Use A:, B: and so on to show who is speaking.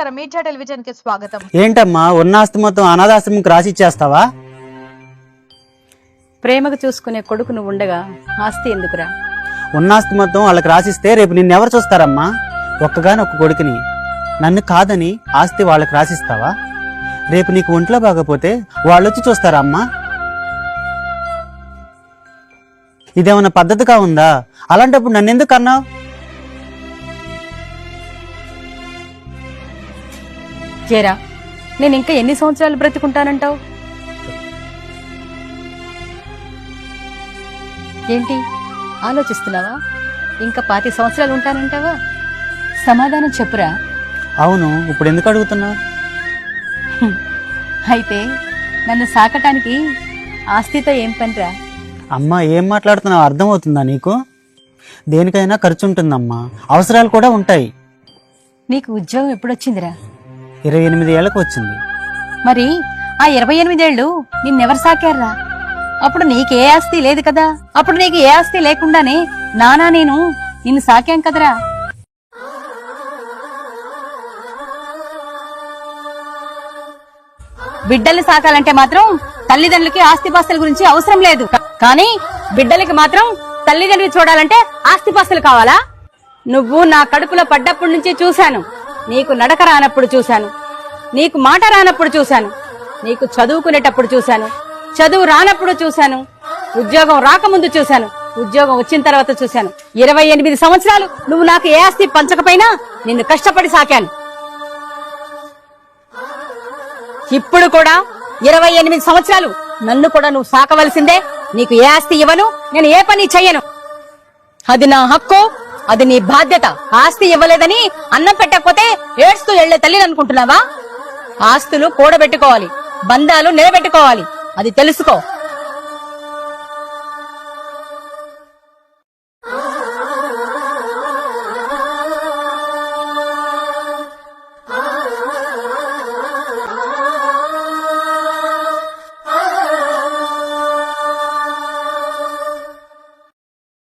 A: నమస్కారం, media television కి స్వాగతం.
B: ఏంటమ్మా ఉన్న ఆస్తి మొత్తం అనాథాశ్రమంకి రాసిచ్చేస్తావా?
C: ప్రేమకు చూసుకునే కొడుకు నువ్వు ఉండగా ఆస్తి ఎందుకురా?
B: ఉన్న ఆస్తి మొత్తం వాళ్ళకి రాసిస్తే రేపు నిన్నెవరు చూస్తారమ్మా? ఒక్కగానొక్క కొడుకుని నన్ను కాదని ఆస్తి వాళ్ళకి రాసిస్తావా? రేపు నీకు ఒంట్లో బాగపోతే వాళ్ళొచ్చి చూస్తారా అమ్మా? ఇదేమన్నా పద్ధతిగా ఉందా? అలాంటప్పుడు నన్నెందుకు అన్నావు?
C: చేరా, నేను ఇంకా ఎన్ని సంవత్సరాలు బ్రతుకుంటానంటావు? ఏంటి ఆలోచిస్తున్నావా? ఇంకా 25 సంవత్సరాలు ఉంటానంటావా? సమాధానం చెప్పురా.
B: అవును, ఇప్పుడు ఎందుకు అడుగుతున్నావు?
C: అయితే నన్ను సాకటానికి ఆస్తితో ఏం పనిరా?
B: అమ్మా, ఏం మాట్లాడుతున్నావు అర్థమవుతుందా నీకు? దేనికైనా ఖర్చు ఉంటుందమ్మా, అవసరాలు కూడా ఉంటాయి.
C: నీకు ఉద్యోగం ఎప్పుడొచ్చిందిరా?
B: 28 ఏళ్లకు వచ్చింది.
C: మరి ఆ 28 ఏళ్ళు నిన్నెవరు సాకారా? అప్పుడు నీకే ఆస్తి లేదు కదా. అప్పుడు నీకు ఏ ఆస్తి లేకుండానే నానా నేను నిన్ను సాకాం కదరా. బిడ్డల్ని సాకాలంటే మాత్రం తల్లిదండ్రులకి ఆస్తిపాస్తుల గురించి అవసరం లేదు. కానీ బిడ్డలకి మాత్రం తల్లిదండ్రులు చూడాలంటే ఆస్తిపాస్తులు కావాలా? నువ్వు నా కడుపులో పడ్డప్పటి నుంచి చూశాను. నీకు నడక రానప్పుడు చూశాను, నీకు మాట రానప్పుడు చూశాను, నీకు చదువుకునేటప్పుడు చూశాను, చదువు రానప్పుడు చూశాను, ఉద్యోగం రాకముందు చూశాను, ఉద్యోగం వచ్చిన తర్వాత చూశాను. 28 సంవత్సరాలు నువ్వు నాకు ఏ ఆస్తి పంచకపోయినా నిన్ను కష్టపడి సాకాను. ఇప్పుడు కూడా 28 సంవత్సరాలు నన్ను కూడా నువ్వు సాకవలసిందే. నీకు ఏ ఆస్తి ఇవ్వను, నేను ఏ పని చెయ్యను. అది నా హక్కు, అది నీ బాధ్యత. ఆస్తి ఇవ్వలేదని అన్నం పెట్టకపోతే ఏడ్స్తూ వెళ్లే తల్లిని అనుకుంటున్నావా? ఆస్తులు కూడబెట్టుకోవాలి, బంధాలు నిలబెట్టుకోవాలి, అది తెలుసుకో.